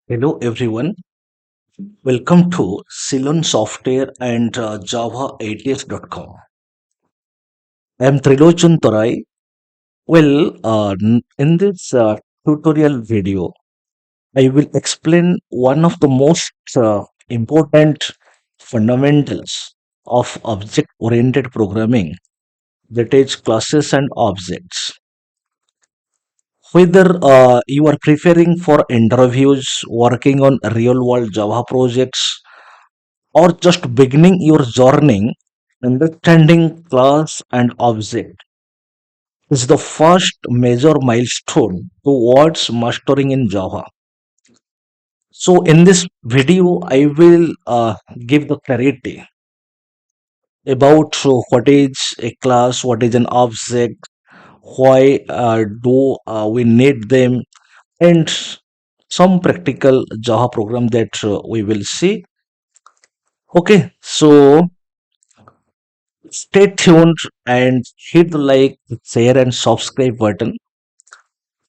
Hello everyone, welcome to Silan Software and Java ATS.com. I am Trilochan Torai. In this tutorial video, I will explain one of the most important fundamentals of object-oriented programming, that is classes and objects. Whether you are preparing for interviews, working on real-world Java projects, or just beginning your journey, understanding class and object is the first major milestone towards mastering in Java. So in this video, I will give the clarity about what is a class, what is an object, why do we need them, and some practical Java program that we will see. Okay, so stay tuned and hit the like, share, and subscribe button.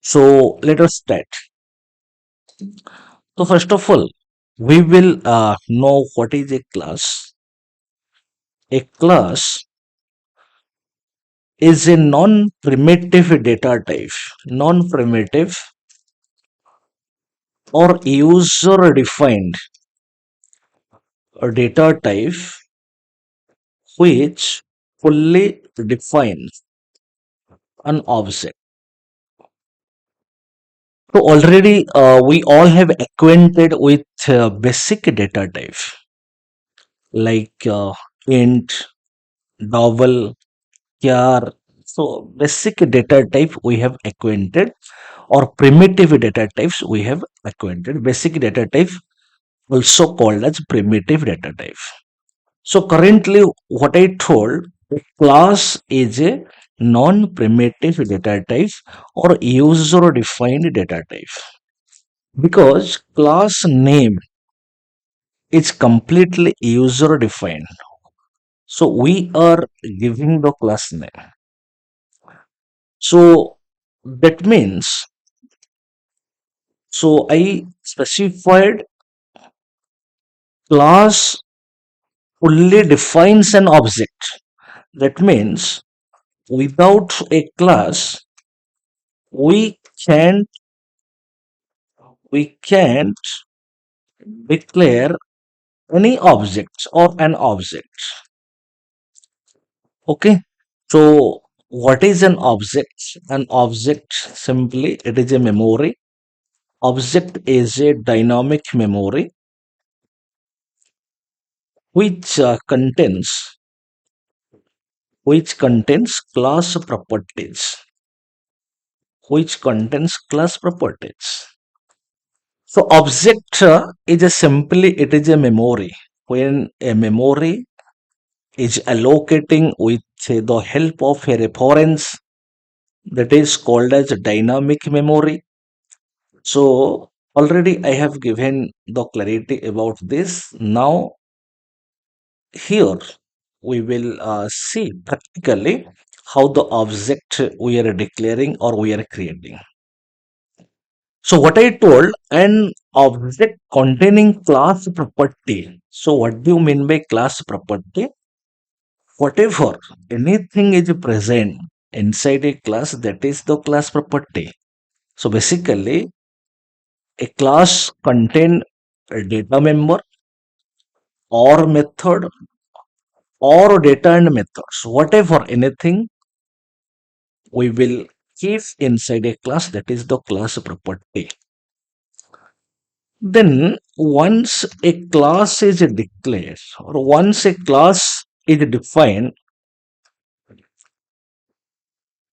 So let us start. So first of all, we will know what is a class. A class is a non-primitive data type, non-primitive or user-defined data type which fully defines an object. So already we all have acquainted with basic data type like int, double, char. So basic data type we have acquainted, or primitive data types we have acquainted. Basic data type also called as primitive data type. So currently what I told, a class is a non-primitive data type or user defined data type, because class name is completely user defined. So we are giving the class name. So that means, so I specified class fully defines an object. That means without a class, we can't we can't declare any object or an object. Okay. So what is an object? An object, simply it is a memory. Object is a dynamic memory which contains class properties, so object is a simply it is a memory. When a memory is allocating with the help of a reference, that is called as dynamic memory. So already I have given the clarity about this. Now here we will see practically how the object we are declaring or we are creating. So what I told, an object containing class property. So what do you mean by class property? Whatever anything is present inside a class, that is the class property. So basically a class contain a data member or method or data and methods. Whatever anything we will keep inside a class, that is the class property. Then once a class is declared or once a class is defined,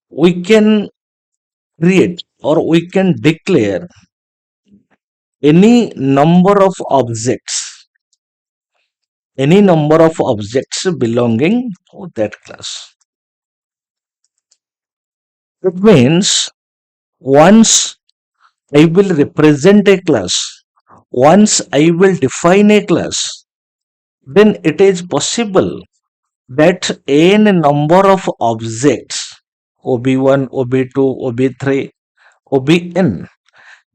we can create or we can declare any number of objects, belonging to that class. It means once I will represent a class, once I will define a class, then it is possible that n number of objects, OB1, OB2, OB3, OBN,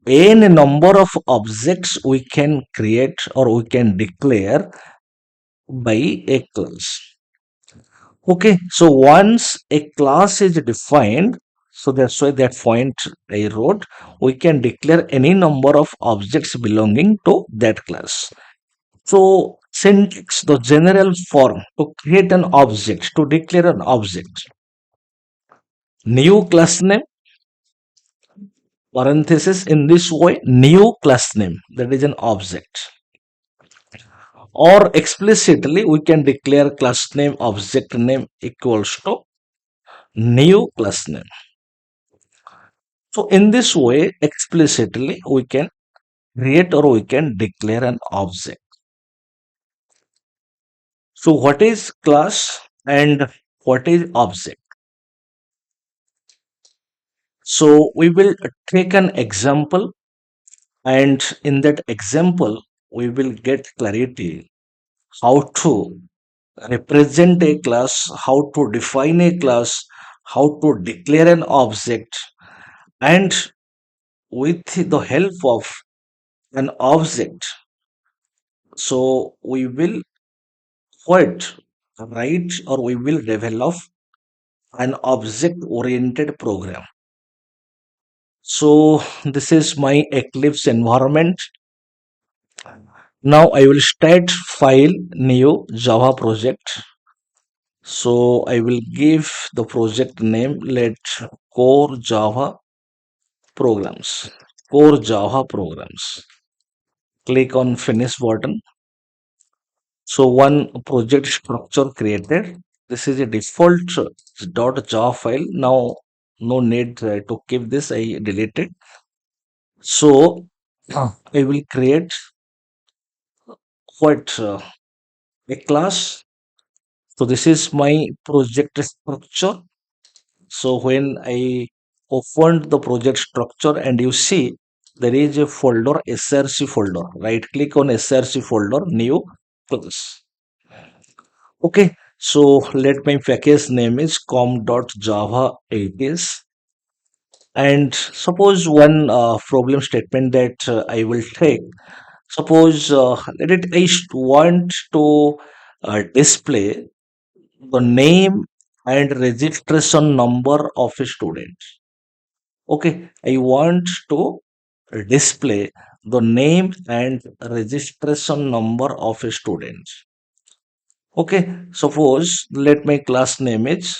Any number of objects we can create or we can declare by a class. Okay, so once a class is defined, so that's why that point I wrote, we can declare any number of objects belonging to that class. So syntax, the general form to create an object, to declare an object. New class name, parenthesis in this way, new class name, that is an object. Or explicitly, we can declare class name, object name equals to new class name. So in this way, explicitly, we can create or we can declare an object. So what is class and what is object? So we will take an example, and in that example, we will get clarity how to represent a class, how to define a class, how to declare an object, and with the help of an object. So we will what write or we will develop an object oriented program. So this is my Eclipse environment. Now I will start file new Java project. So I will give the project name, let core Java programs. Core Java programs. Click on finish button. So one project structure created. This is a default .java file. Now no need to keep this. I deleted. So I will create what a class. So this is my project structure. So when I opened the project structure and you see there is a folder src folder. Right click on src folder, new class. Okay, so let my package name is com.java 80s. And suppose one problem statement that I will take. Suppose let it want to display the name and registration number of a student. Okay, I want to display the name and registration number of a student. Okay, suppose let my class name is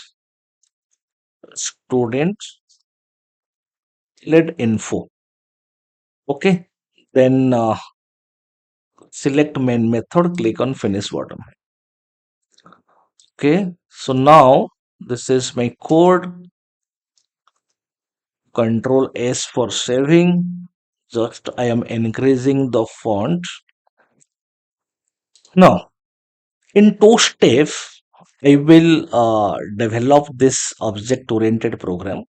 student let info. Okay, then select main method, click on finish button. Okay, so now this is my code. Control S for saving. Just I am increasing the font. Now in two steps, I will develop this object oriented program.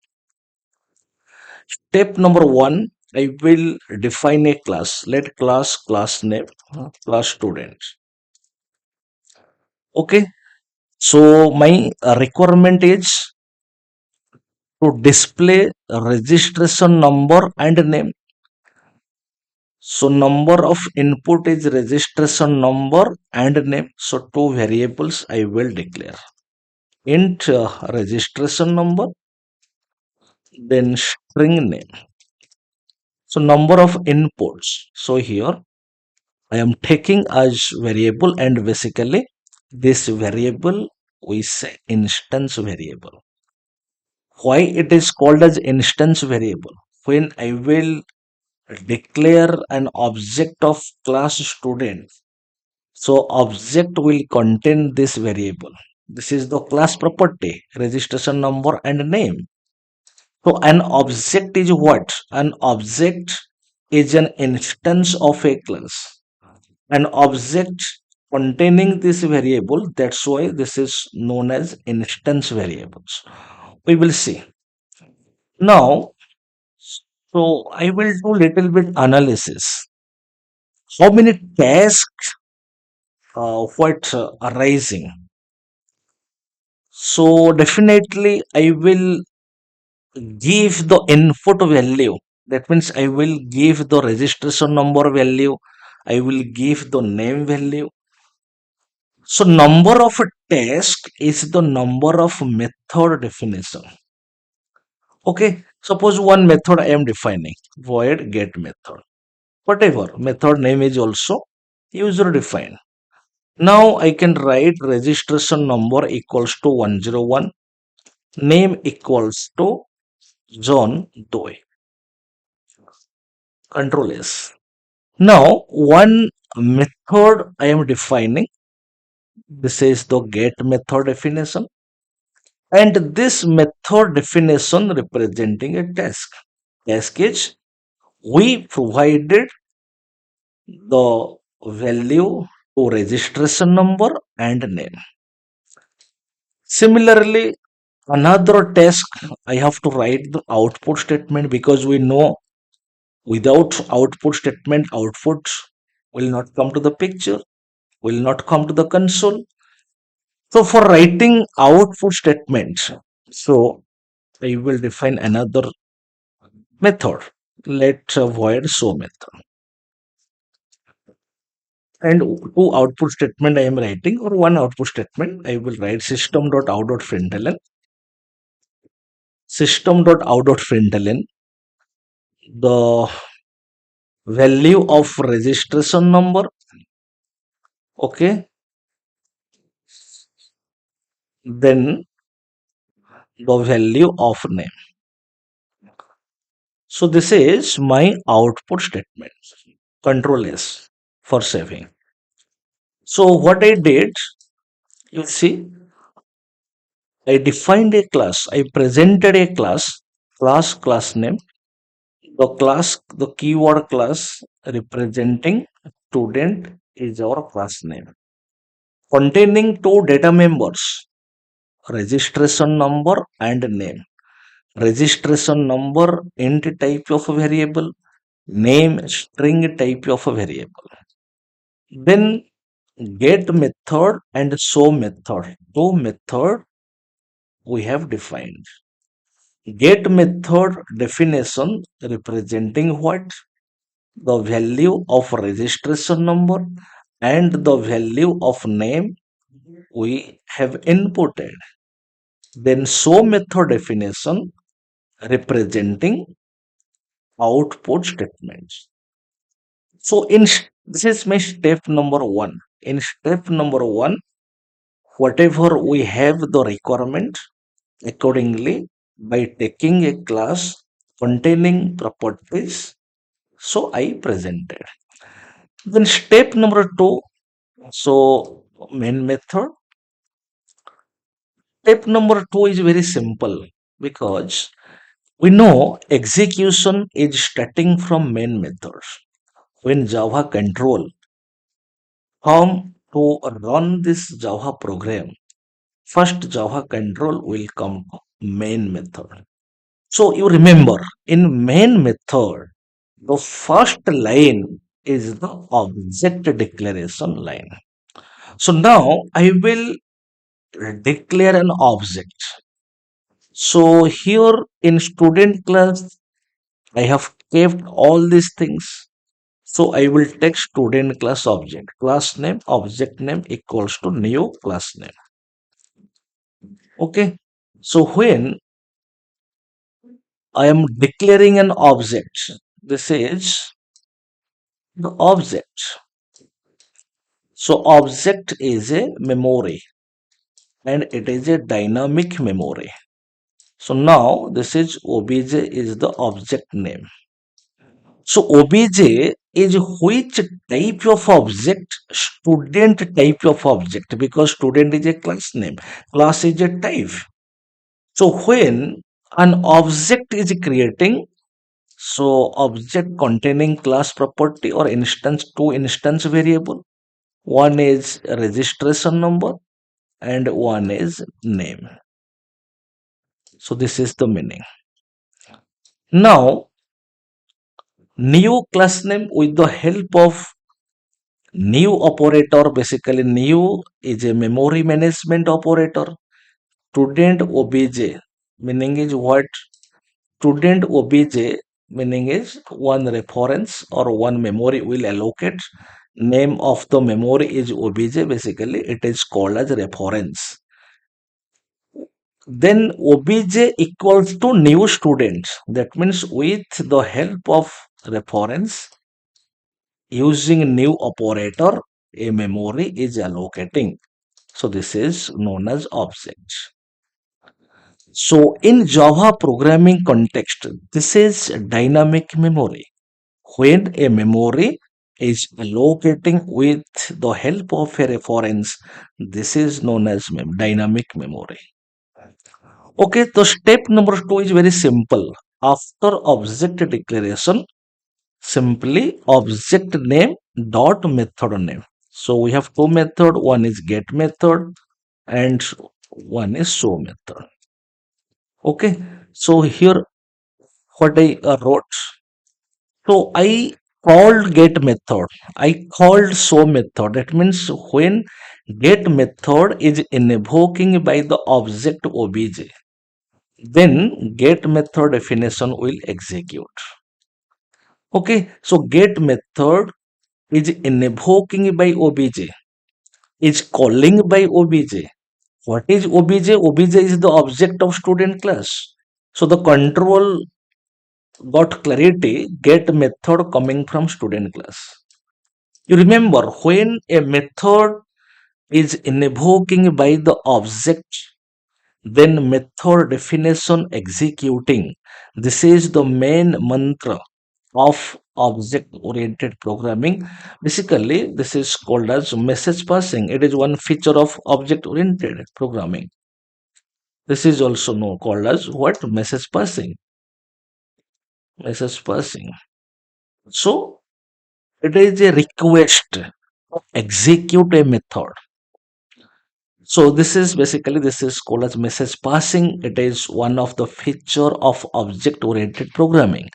Step number one, I will define a class. Let class name, class student. Okay. So my requirement is to display registration number and name. So number of input is registration number and name. So two variables I will declare. Int registration number, then string name. So number of inputs. So here I am taking as variable, and basically this variable we say instance variable. Why it is called as instance variable? When I will declare an object of class student, so object will contain this variable. This is the class property, registration number and name. So an object is what? An object is an instance of a class. An object containing this variable, that's why this is known as instance variables. We will see. Now, so I will do little bit analysis. How many tasks what arising? So definitely I will give the input value, That means I will give the registration number value, I will give the name value. So number of task is the number of method definition. Okay, suppose one method I am defining, void get method, whatever method name is also user defined. Now I can write registration number equals to 101, name equals to John Doe, control S. Now one method I am defining, this is the get method definition, and this method definition representing a task. Task is we provided the value to registration number and name. Similarly, another task I have to write the output statement, because we know without output statement, output will not come to the picture, will not come to the console. So for writing output statement, so I will define another method. Let's void show method. And two output statement I am writing, or one output statement, I will write system.out.println, system.out.println, the value of registration number, okay, then the value of name. So this is my output statement. Control S for saving. So what I did, you see, I defined a class, I presented a class name, the keyword class representing student is our class name, containing two data members, registration number and name. Registration number int type of variable, name string type of variable. Then get method and show method, two method we have defined. Get method definition representing what? The value of registration number and the value of name we have inputted. Then show method definition representing output statements. So this is my step number one. In step number one, whatever we have the requirement, accordingly, by taking a class containing properties, so I presented. Then step number two, so main method. Step number two is very simple, because we know execution is starting from main methods. When Java control come to run this Java program, first Java control will come to main method. So you remember, in main method, the first line is the object declaration line. So now I will declare an object. So here in student class, I have kept all these things. So I will take student class object. Class name, object name equals to new class name. Okay. So when I am declaring an object, this is the object. So object is a memory, and it is a dynamic memory. So now this is obj is the object name. So obj is which type of object? Student type of object, because student is a class name. Class is a type. So when an object is creating, so object containing class property or instance, two instance variable. One is registration number and one is name. So this is the meaning. Now new class name with the help of new operator, basically new is a memory management operator. Student obj, meaning is what? Student obj meaning is one reference or one memory will allocate. Name of the memory is obj. Basically, it is called as reference. Then obj equals to new student. That means with the help of reference using new operator, a memory is allocating. So this is known as object. So in Java programming context, this is dynamic memory. When a memory is allocating with the help of a reference, this is known as dynamic memory. Okay, the step number two is very simple. After object declaration, simply object name dot method name. So we have two method. One is get method and one is show method. Okay, so here what I wrote. So I called get method. I called show method. That means when get method is invoking by the object obj, then get method definition will execute. Okay, so get method is invoking by obj, is calling by obj. What is obj? Obj is the object of student class. So the control got clarity, get method coming from student class. You remember when a method is invoking by the object, then method definition executing. This is the main mantra of object oriented programming. Basically, this is called as message passing. It is one feature of object oriented programming. This is also known called as what? Message passing. Message passing. So it is a request to execute a method. So this is called as message passing. It is one of the feature of object oriented programming.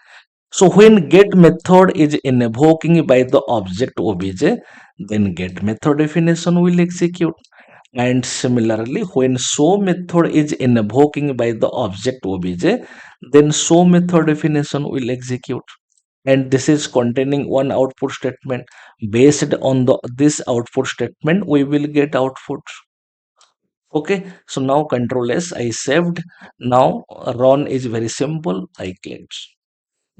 So when get method is invoking by the object obj, then get method definition will execute. And similarly, when show method is invoking by the object obj, then show method definition will execute. And this is containing one output statement. Based on this output statement, we will get output. Okay, so now control S, I saved. Now run is very simple. I clicked.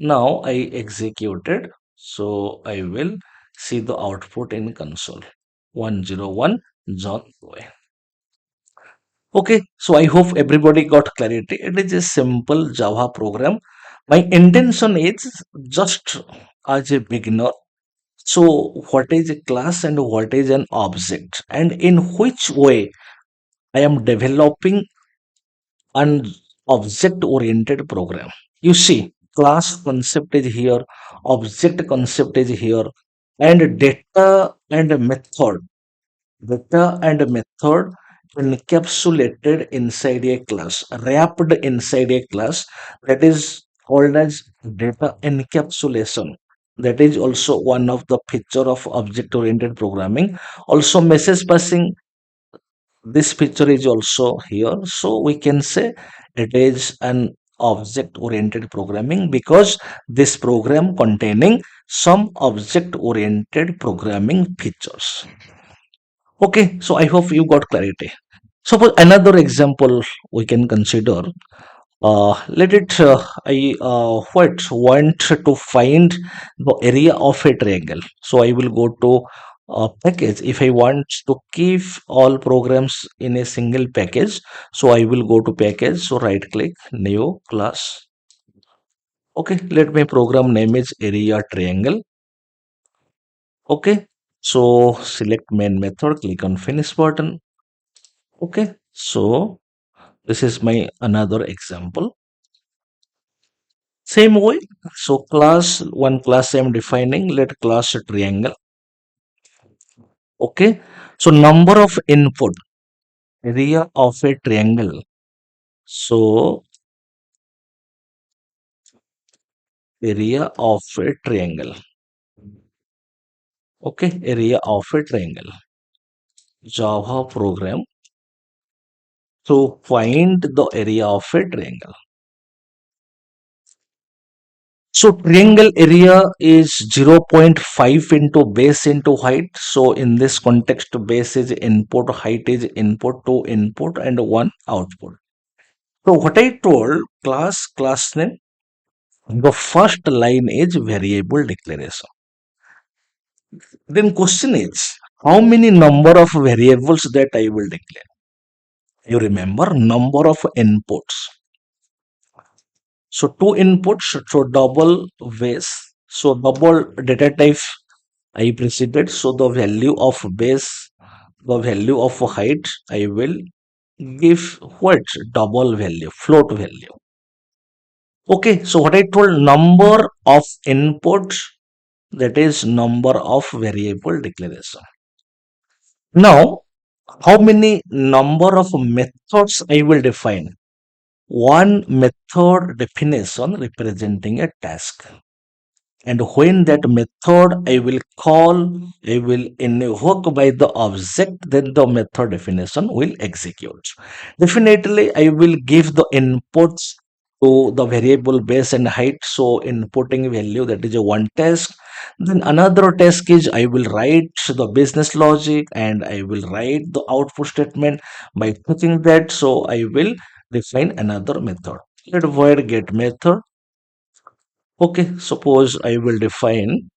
Now I executed. So I will see the output in console. 101 John Roy. Okay, so I hope everybody got clarity. It is a simple Java program. My intention is just as a beginner. So what is a class and what is an object, and in which way I am developing an object oriented program. You see, class concept is here, object concept is here, and data and method encapsulated inside a class, wrapped inside a class, that is called as data encapsulation. That is also one of the feature of object oriented programming. Also message passing, this feature is also here. So we can say it is an object oriented programming because this program containing some object oriented programming features. Okay, so I hope you got clarity. Suppose another example we can consider. Let it want to find the area of a triangle. So I will go to package. If I want to keep all programs in a single package, so I will go to package. So right click, new class. Okay, let my program name is area triangle. Okay, so select main method, click on finish button. Okay, so this is my another example. Same way, so one class I'm defining, let class a triangle. Okay, so number of input, area of a triangle. So area of a triangle. Okay, area of a triangle. Java program to find the area of a triangle. So triangle area is 0.5 into base into height. So in this context, base is input, height is input, two input and one output. So what I told class name, the first line is variable declaration. Then question is, how many number of variables that I will declare? You remember number of inputs. So two inputs, so double base. So double data type I preceded. So the value of base, the value of height, I will give what? Double value, float value. Okay, so what I told number of inputs, that is number of variable declaration. Now, how many number of methods I will define? One method definition representing a task. And when that method I will call, I will invoke by the object, then the method definition will execute. Definitely, I will give the inputs to the variable base and height. So inputting value, that is a one task. Then another task is I will write the business logic and I will write the output statement by touching that. So I will define another method. Let void get method. Okay, suppose I will define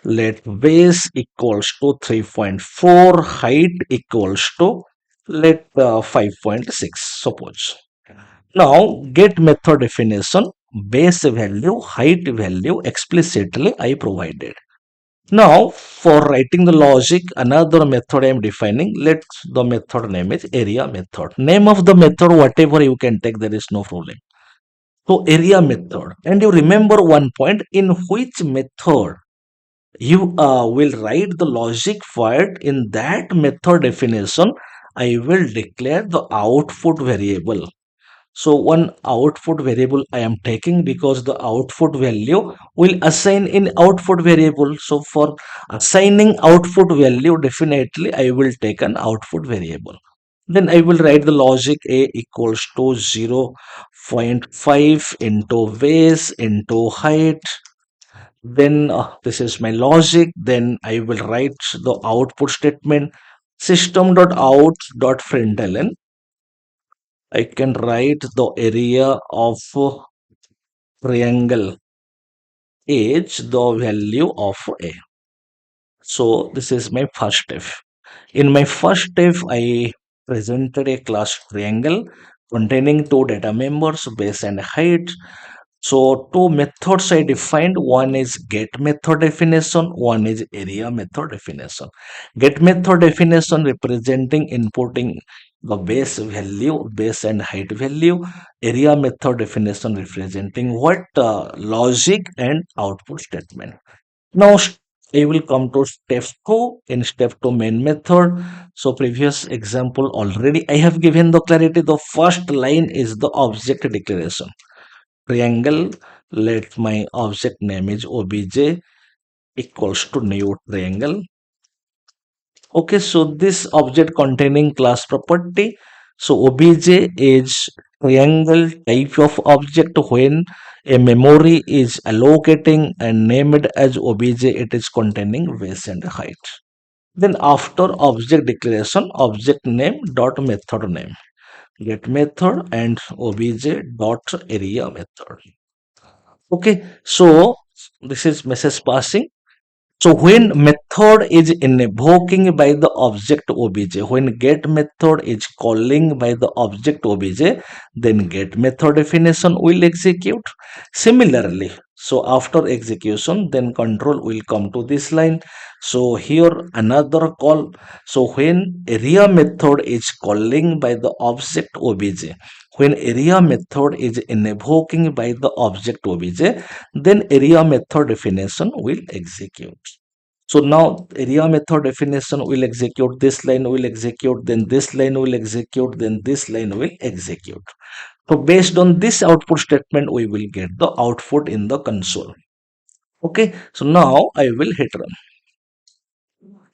let base equals to 3.4, height equals to let 5.6, suppose. Now get method definition, base value, height value explicitly I provided. Now for writing the logic, another method I am defining. Let the method name is area method. Name of the method, whatever you can take, there is no problem. So area method. And you remember one point, in which method you will write the logic part. In that method definition, I will declare the output variable. So one output variable I am taking because the output value will assign in output variable. So for assigning output value, definitely I will take an output variable. Then I will write the logic A equals to 0.5 into base into height. Then this is my logic. Then I will write the output statement system.out.println. I can write the area of triangle is the value of a. So this is my first step. In my first step, I presented a class triangle containing two data members, base and height. So two methods I defined. One is get method definition, one is area method definition. Get method definition representing inputting the base value, base and height value. Area method definition representing what logic and output statement. Now I will come to step 2. In step 2 main method. So previous example already I have given the clarity. The first line is the object declaration. Triangle, let my object name is obj equals to new triangle. Okay, so this object containing class property. So obj is triangle type of object. When a memory is allocating and named as obj, it is containing base and height. Then after object declaration, object name dot method name, get method and obj dot area method. Okay, so this is message passing. So when method is invoking by the object obj, when get method is calling by the object obj, then get method definition will execute. Similarly, so after execution, then control will come to this line. So here another call. So when area method is calling by the object obj, when area method is invoking by the object obj, then area method definition will execute. So now area method definition will execute, this line will execute, then this line will execute, then this line will execute. So based on this output statement, we will get the output in the console. Okay, so now I will hit run.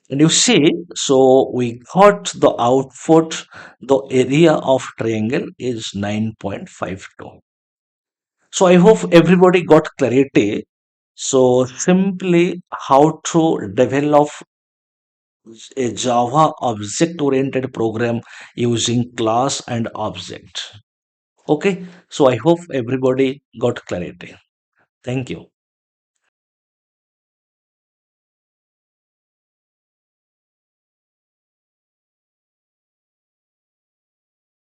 And you see, so we got the output, the area of triangle is 9.52. So I hope everybody got clarity. So simply how to develop a Java object oriented program using class and object. Okay, so I hope everybody got clarity. Thank you.